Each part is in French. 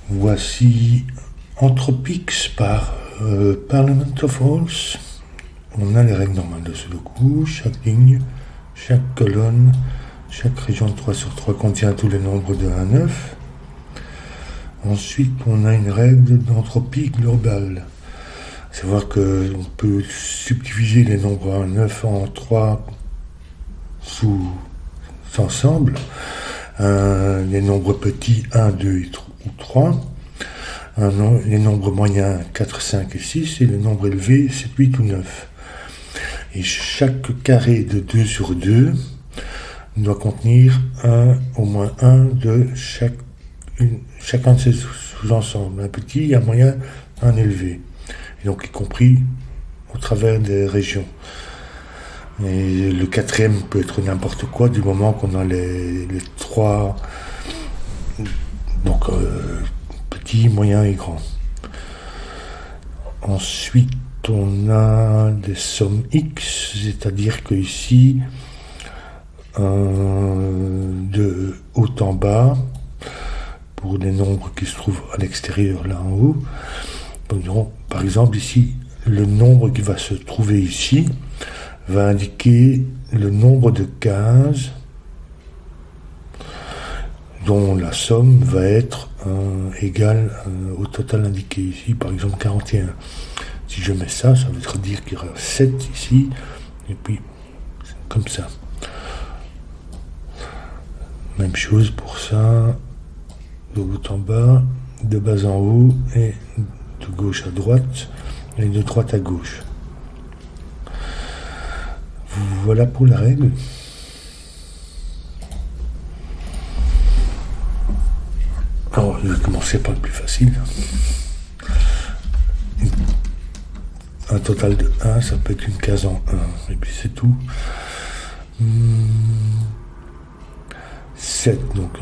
Voici Anthropix par Parliament of Halls. On a les règles normales de Sudoku. Chaque ligne, chaque colonne, chaque région de 3 sur 3 contient tous les nombres de 1 à 9. Ensuite, on a une règle d'entropie globale. Savoir qu'on peut subdiviser les nombres 1 à 9 en 3 sous-ensembles. Les nombres petits 1, 2 ou 3. Les nombres moyens 4, 5 et 6. Et les nombres élevés 7, 8 ou 9. Et chaque carré de 2 sur 2 doit contenir au moins un de chacun de ces sous-ensembles. Un petit, un moyen, un élevé. Et donc y compris au travers des régions. Et le quatrième peut être n'importe quoi du moment qu'on a les trois, donc petit, moyen et grand. Ensuite, on a des sommes X, c'est-à-dire que ici, de haut en bas, pour des nombres qui se trouvent à l'extérieur, là en haut, par exemple ici, le nombre qui va se trouver ici va indiquer le nombre de cases dont la somme va être égale au total indiqué ici, par exemple 41. Si je mets ça, ça veut dire qu'il y aura 7 ici, et puis comme ça. Même chose pour ça, de haut en bas, de bas en haut, et de gauche à droite, et de droite à gauche. Voilà pour la règle. Alors, je vais commencer par le plus facile. Un total de 1, ça peut être une case en 1, et puis c'est tout. 7, donc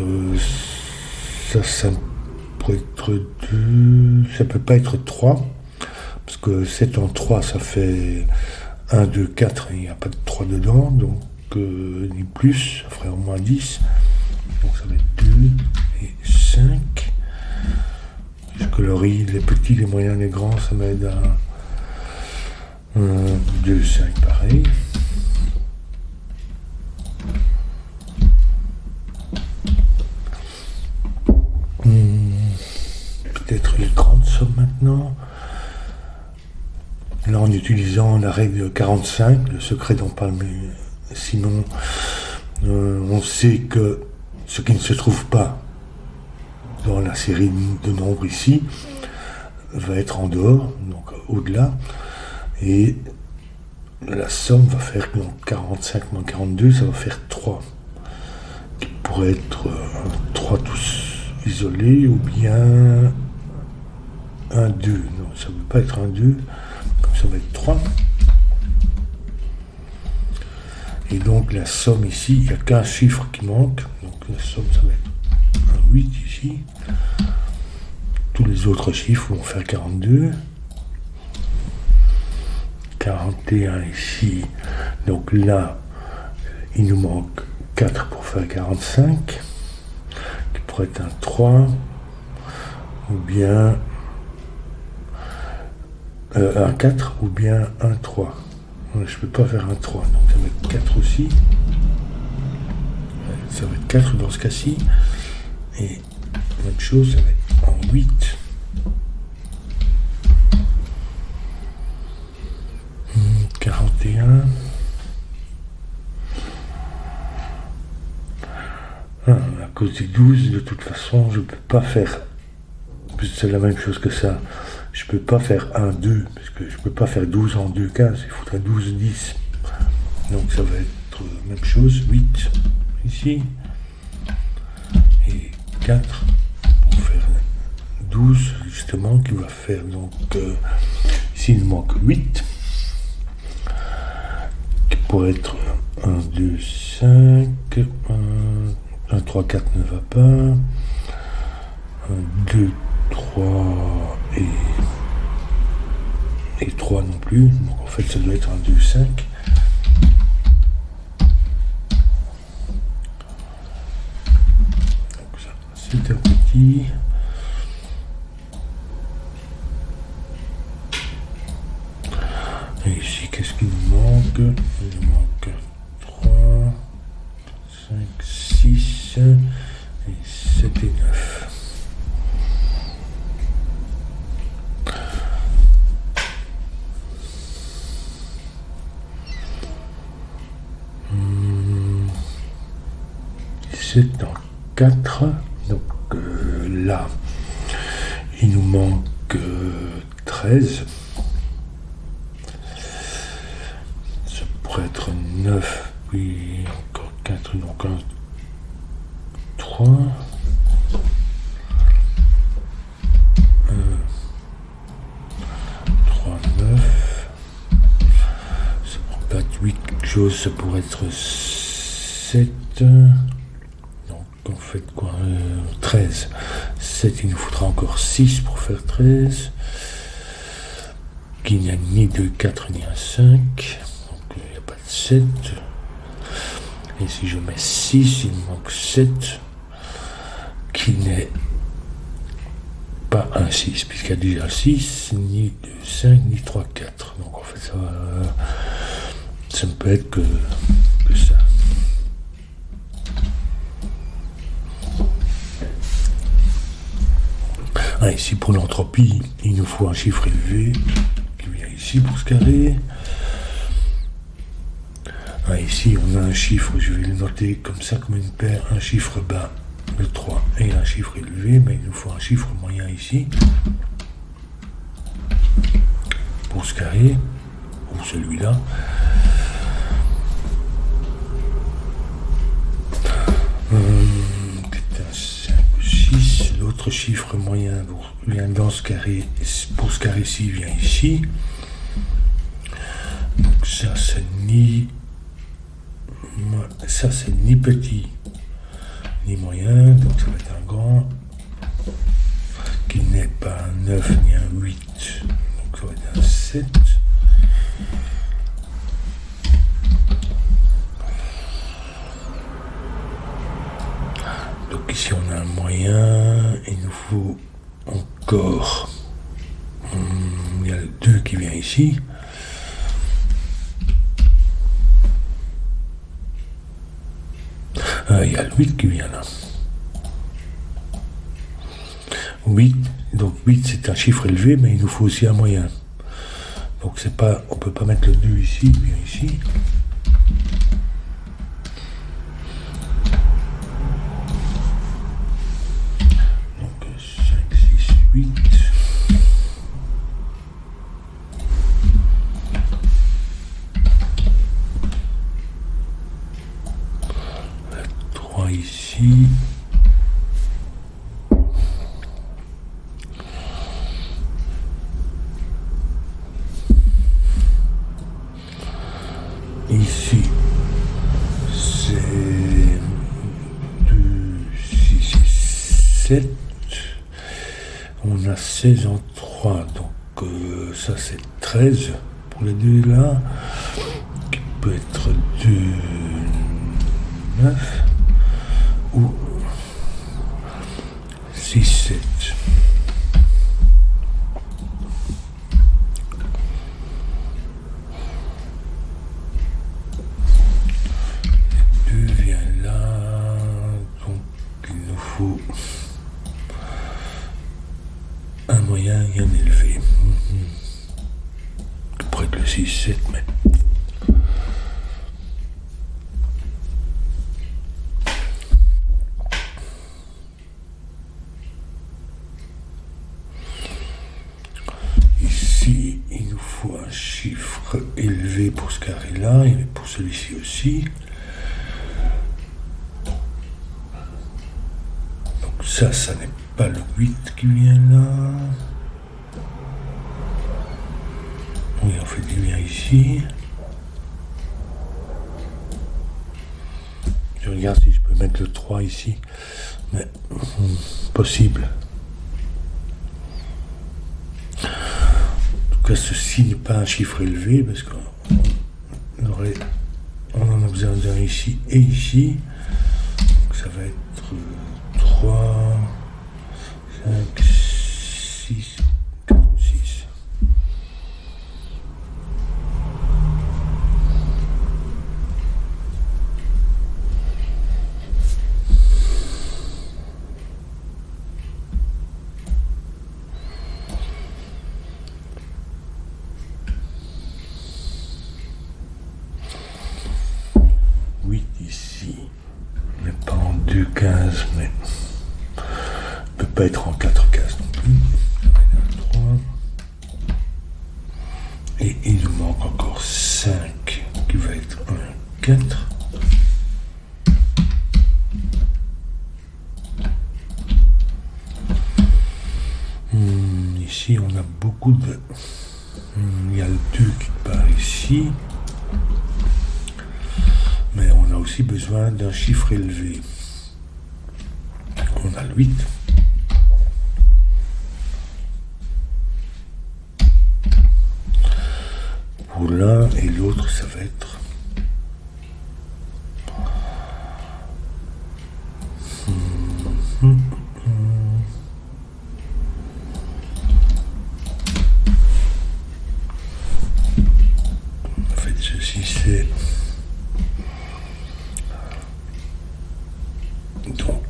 ça pourrait être 2, ça peut pas être 3, parce que 7 en 3, ça fait 1, 2, 4, il n'y a pas de 3 dedans, donc ni plus, ça ferait au moins 10. Donc ça va être 2 et 5. Je colorie les petits, les moyens, les grands, ça m'aide à 2, 5, pareil. Peut-être les grandes sommes maintenant. Là, en utilisant la règle 45, le secret dont parle Simon, on sait que ce qui ne se trouve pas dans la série de nombres ici va être en dehors, donc au-delà, et la somme va faire donc 45 moins 42, ça va faire 3, qui pourrait être 3 tous isolés, ou bien un 2, non, ça ne peut pas être un 2, ça va être 3. Et donc la somme ici, il n'y a qu'un chiffre qui manque. Donc la somme, ça va être un 8 ici. Tous les autres chiffres vont faire 42. 41 ici. Donc là, il nous manque 4 pour faire 45. Qui pourrait être un 3. Ou bien un 4 ou bien un 3. Je ne peux pas faire un 3, donc ça va être 4 aussi. Ça va être 4 dans ce cas-ci. Et même chose, ça va être en 8. « 41. À cause du 12, de toute façon, je ne peux pas faire... C'est la même chose que ça. Je peux pas faire 1, 2, parce que je peux pas faire 12 en 2 cases, il faudrait 12, 10. Donc ça va être même chose, 8 ici, et 4 pour faire 12, justement, qui va faire, donc, ici il manque 8, qui pourrait être 1, 2, 5, 1, 3, 4 ne va pas, 1, 2, 3 et 3 non plus, donc en fait ça doit être un 2, 5. Donc ça, c'est un petit. il nous manque 3, 5, 6, et 7 et 9. C'est en 4, donc là, il nous manque 13. Ça pourrait être 9, puis encore 4, donc 3. 3, 9. Ça pourrait pas être 8 quelque chose, ça pourrait être 7. On fait quoi 13. 7, il nous faudra encore 6 pour faire 13. Qui n'y a ni 2, 4, ni un 5. Donc il n'y a pas de 7. Et si je mets 6, il me manque 7. Qui n'est pas un 6, puisqu'il y a déjà 6, ni 2, 5, ni 3, 4. Donc en fait, ça ne peut être que ça. Ici pour l'entropie, il nous faut un chiffre élevé qui vient ici pour ce carré. Ici on a un chiffre, je vais le noter comme ça, comme une paire, un chiffre bas, le 3, et un chiffre élevé, mais il nous faut un chiffre moyen ici pour ce carré, ou celui-là. L'autre chiffre moyen vient dans ce carré, pour ce carré-ci vient ici. Donc ça c'est ni petit ni moyen, donc ça va être un grand qui n'est pas un 9 ni un 8, donc ça va être un 7. Donc ici on a un moyen, il nous faut encore, il y a le 2 qui vient ici. Il y a le 8 qui vient là. 8, donc 8 c'est un chiffre élevé, mais il nous faut aussi un moyen. Donc c'est pas, on peut pas mettre le 2 ici, il vient ici. Donc 5, 6, 8. Ici. Ici, c'est 2, 6 et 7. On a 16 en 3, donc ça c'est 13 pour les deux là, qui peut être 2, 9. Ou 6, 7. Le 2 vient là, donc il nous faut un moyen et un élevé. Qui pourrait être le 6, 7, mais... Il nous faut un chiffre élevé pour ce carré-là, et pour celui-ci aussi. Donc ça n'est pas le 8 qui vient là. Oui, en fait, il vient ici. Je regarde si je peux mettre le 3 ici. Mais, possible. Que ceci n'est pas un chiffre élevé parce qu'on en a besoin d'un ici et ici. Donc ça va être 3, 5, 6, 4, 6. cases, mais ne peut pas être en 4 cases non plus. Ça va être un 3. Et il nous manque encore 5 qui va être un 4. Ici on a beaucoup de... il y a le 2 qui part ici. Mais on a aussi besoin d'un chiffre élevé. On a le 8. Pour l'un et l'autre, ça va être... En fait, ceci, c'est... Donc,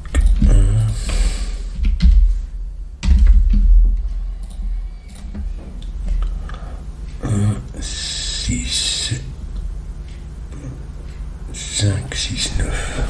6, 5, 6, 9.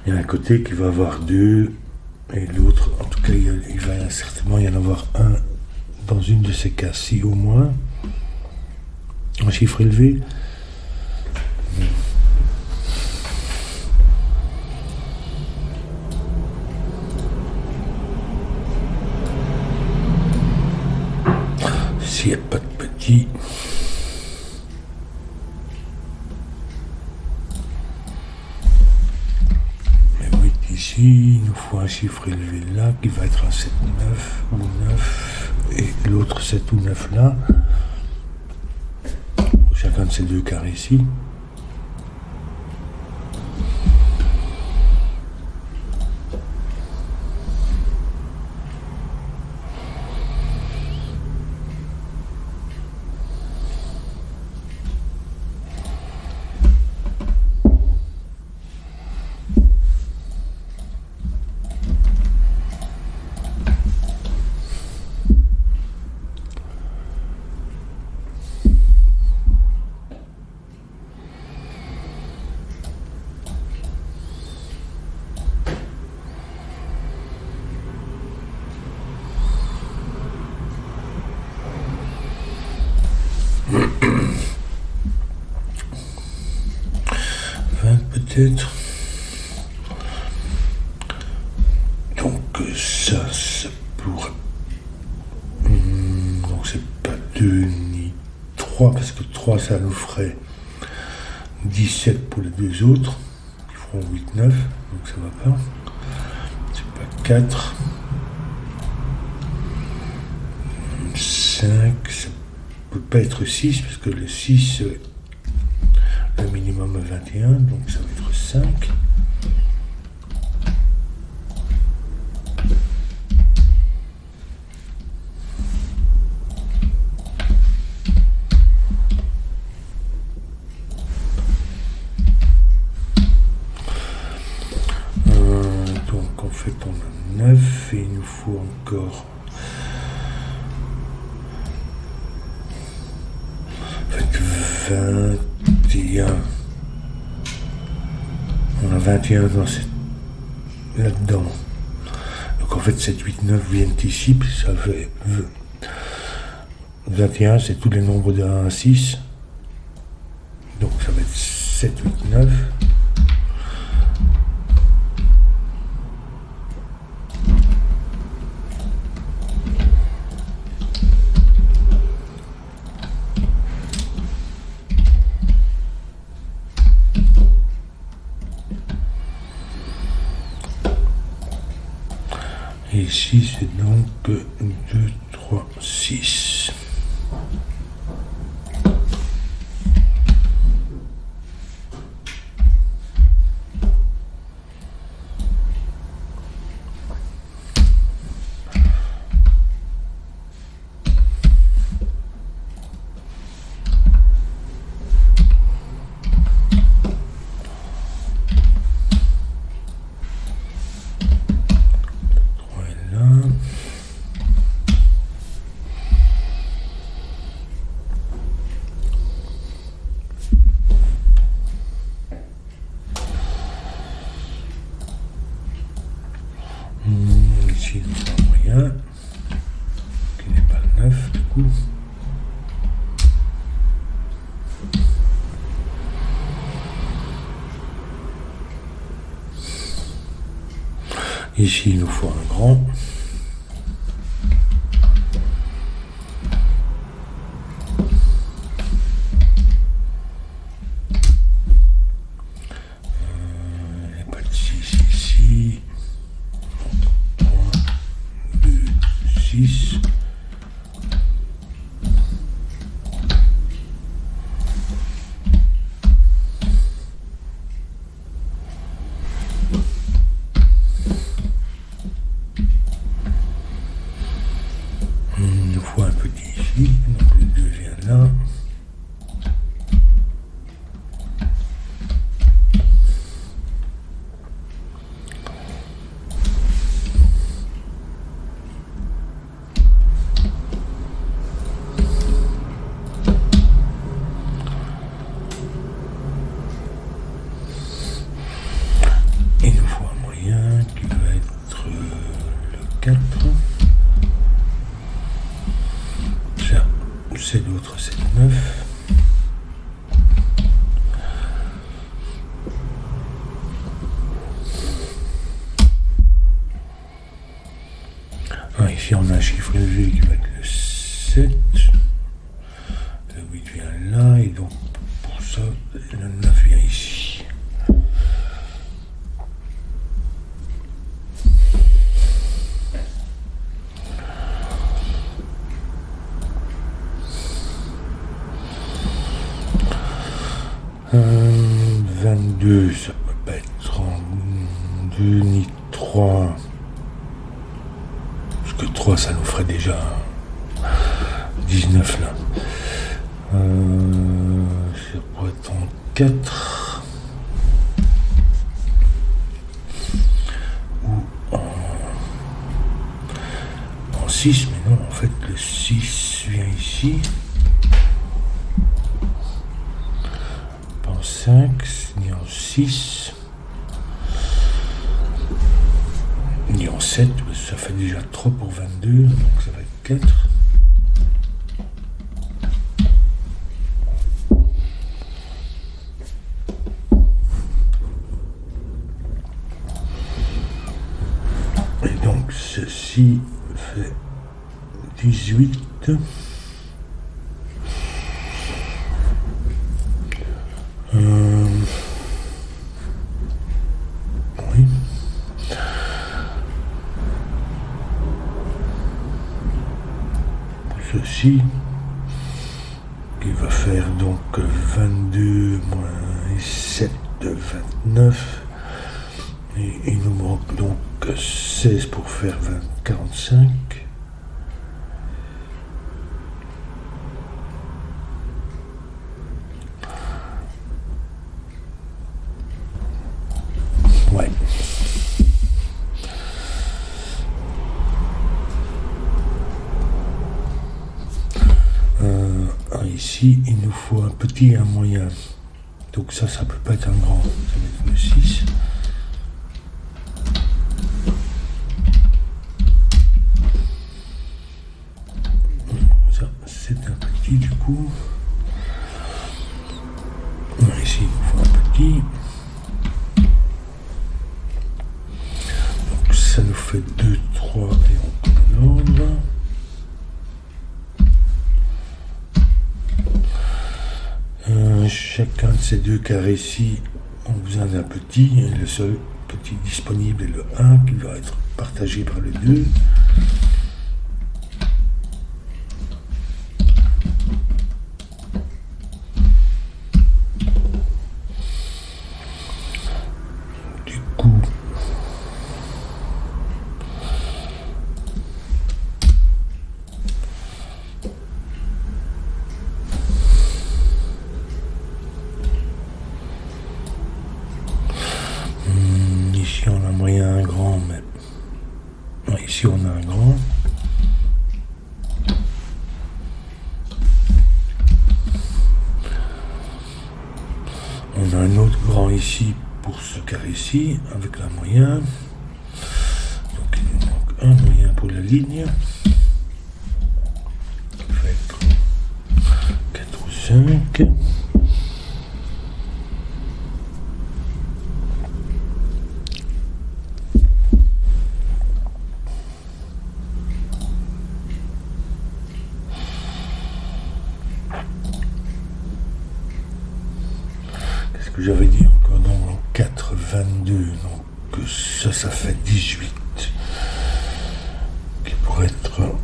Il y a un côté qui va avoir 2 et l'autre, en tout cas, il va certainement y en avoir un dans une de ces cases-ci au moins. Un chiffre élevé. S'il n'y a pas de petit. Ici, il nous faut un chiffre élevé là qui va être un 7, 9 ou 9 et l'autre 7 ou 9 là. Pour chacun de ces deux carrés ici. Peut-être. Donc ça pourrait... donc c'est pas 2 ni 3, parce que 3 ça nous ferait 17 pour les deux autres, qui feront 8, 9, donc ça va pas. C'est pas 4. 5, ça peut pas être 6, parce que le 6... le minimum est 21, donc ça va être 5. Donc en fait on a 9 et il nous faut encore... En fait 21. On a 21 dans là-dedans. Donc en fait 7, 8, 9 viennent ici, puis ça fait 21, c'est tous les nombres de 1 à 6. Donc ça va être 7, 8, 9. Et ici, c'est donc 2, 3, 6. Ici, il nous faut un moyen, qui n'est pas le 9 du coup. Ici, il nous faut un grand. Il n'y a pas de 6 ici. 3, 2, 6. Il nous faut un petit ici, donc le 2 vient là. Il nous faut un moyen qui va être le 4. C'est l'autre, c'est le 9. Ah, ici on a un chiffre élevé qui va être le 7. Le 8 vient là, et donc pour ça, le 9 vient ici. Euh, 22, ça peut pas être en 2 ni 3. Parce que 3, ça nous ferait déjà 19 là. Ça pourrait être en 4. Ou en 6, mais non, en fait, le 6 vient ici. 5, ni en 6, ni en 7, ça fait déjà 3 pour 22, donc ça va être 4. Et donc ceci fait 18. Oui. Ceci qui va faire donc 22 moins 7, 29. Et il nous manque donc 16 pour faire 45. Ouais. Ici, il nous faut un petit et un moyen. Donc ça peut pas être un grand. Ça va être le 6. Ça, c'est un petit du coup. Ici, il nous faut un petit. Donc ça nous fait 2, 3 et on prend l'ordre. Chacun de ces deux carrés-ci ont besoin d'un petit, et le seul petit disponible est le 1 qui doit être partagé par le 2. Du coup, ici on a moyen un grand, mais non, ici on a un grand. On a un autre grand ici pour ce carré-ci avec la moyen. Donc il nous manque un pour la ligne. Ça va être 4 ou 5. Qu'est-ce que j'avais dit encore dans 4, 22, donc ça fait 18. Qui pourrait être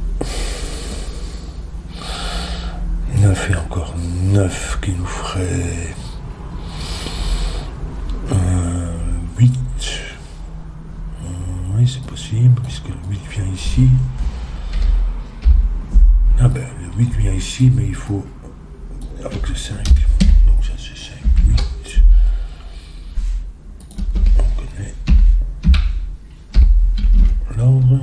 9 et encore 9 qui nous ferait 8. Oui, c'est possible, puisque le 8 vient ici. Ah ben, le 8 vient ici, mais il faut avec le 5. Donc ça c'est 5, 8. On connaît l'ordre.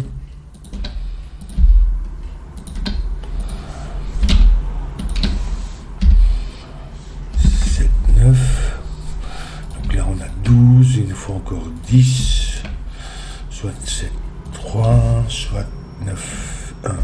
7, 9. Donc là on a 12, il nous faut encore 10. Soit 7, 3, soit 9, 1.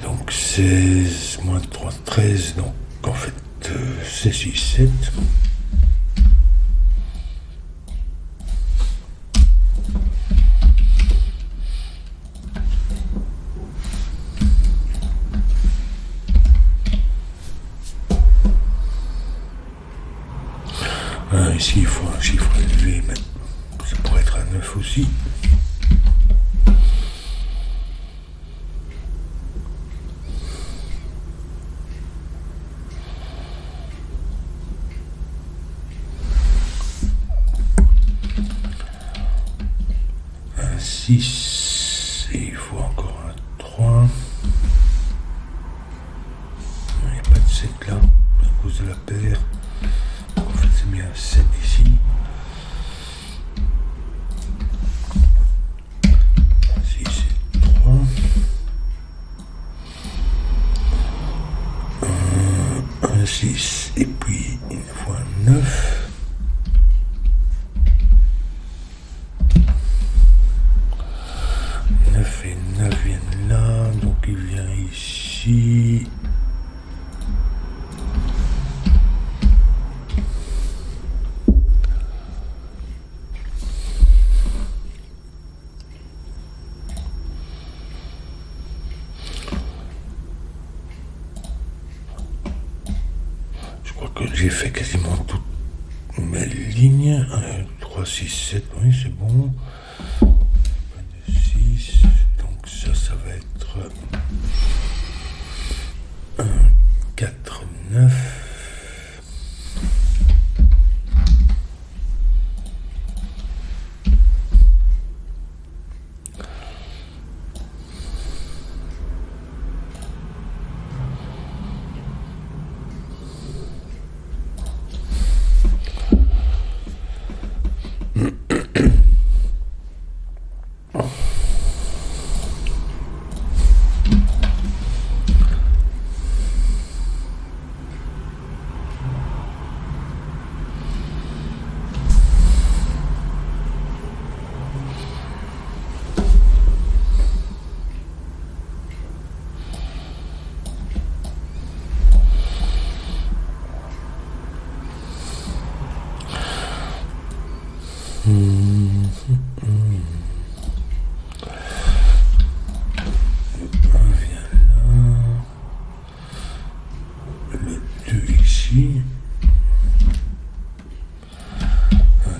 Donc 16 moins 3, 13, donc en fait c'est 6, 7. Ici il faut un chiffre élevé, mais ça pourrait être un 9 aussi. Un 6, et il faut encore un 3. Il n'y a pas de 7 là, à cause de la paire. En fait c'est bien 7 ici. Un 6 et puis il faut un 9. Et 9 viennent là, donc il vient ici. Je crois que j'ai fait quasiment toutes mes lignes. 3, 6, 7, oui c'est bon. 6, donc ça va être 1, 4, 9.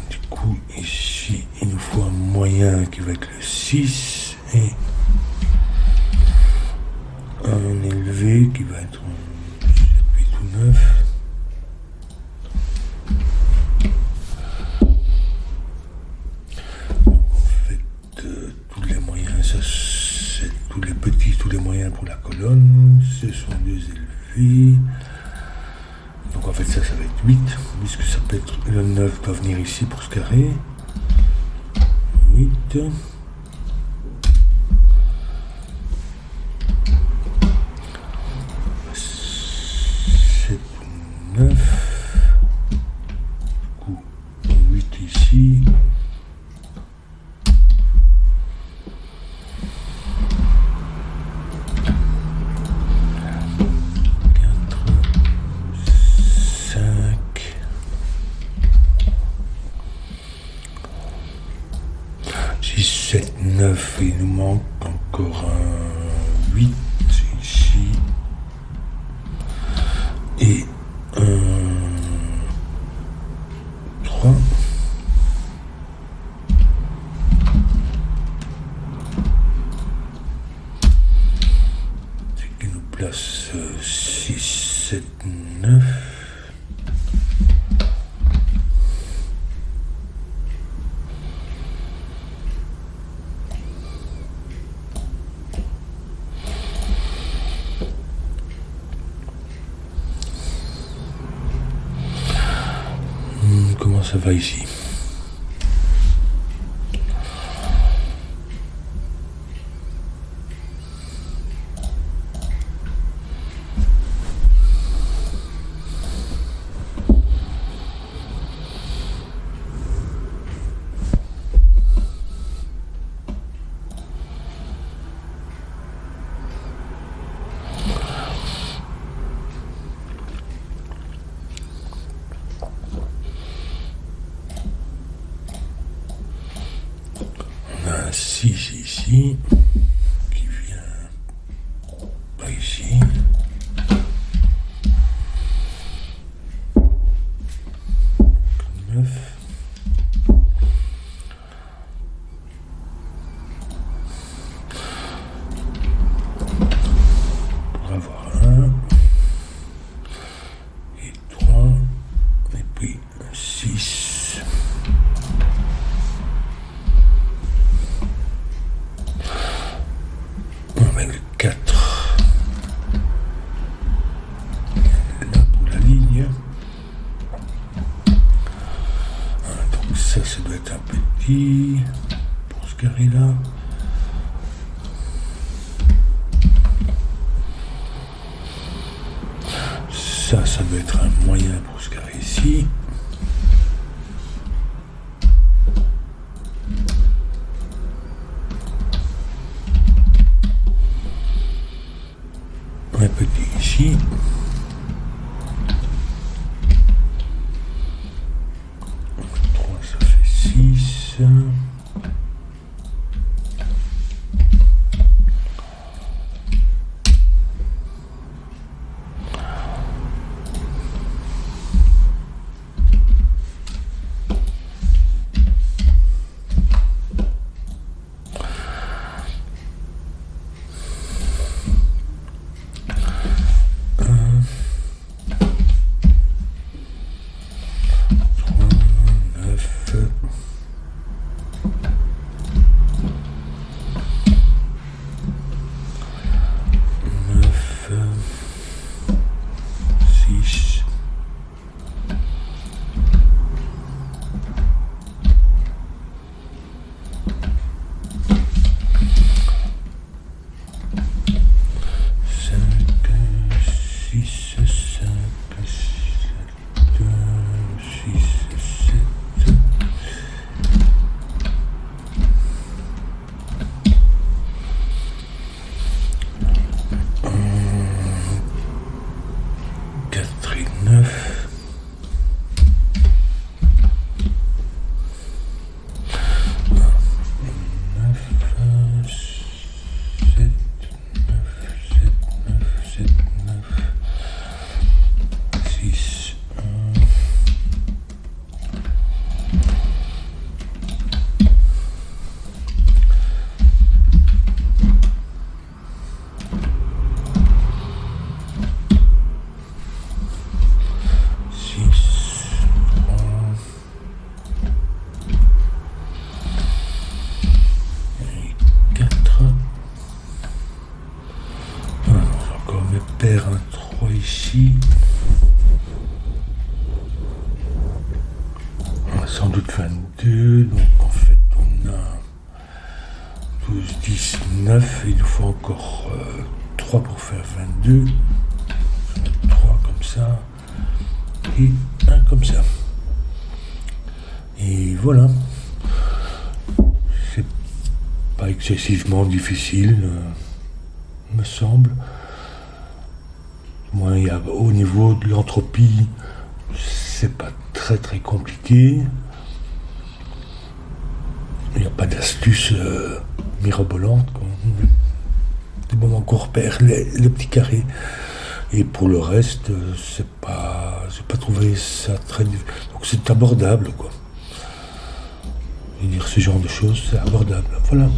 Du coup, ici, il nous faut un moyen qui va être le 6 et un élevé qui va être 7, 8 ou 9. En fait, tous les moyens, ça c'est tous les petits, tous les moyens pour la colonne, ce sont deux élevés. Donc en fait ça va être 8, puisque ça peut être le 9 doit venir ici pour ce carré. 8. 7, 9. 8 ici. 7, 9, il nous manque encore un 8 ici et un 3. Ce qui nous place 6, 7, 9. Comment ça va ici? On a un 6 ici qui vient pas ici. 9. Pour avoir 1 et 3 et puis 6. Avec le 4. Là pour la ligne. Donc ça doit être un petit pour ce carré là. Ça doit être un moyen pour ce carré ici. Un petit ici. Ça fait 6. Perd un 3 ici. On a sans doute 22, donc en fait on a 12, 10, 9. Il nous faut encore 3 pour faire 22. 3 comme ça. Et 1 comme ça. Et voilà. C'est pas excessivement difficile, me semble. Moi, au niveau de l'entropie, c'est pas très très compliqué. Il n'y a pas d'astuce mirabolante. Du moment qu'on repère les petits carrés. Et pour le reste, j'ai pas trouvé ça très... Donc c'est abordable, quoi. Je veux dire, ce genre de choses, c'est abordable. Voilà.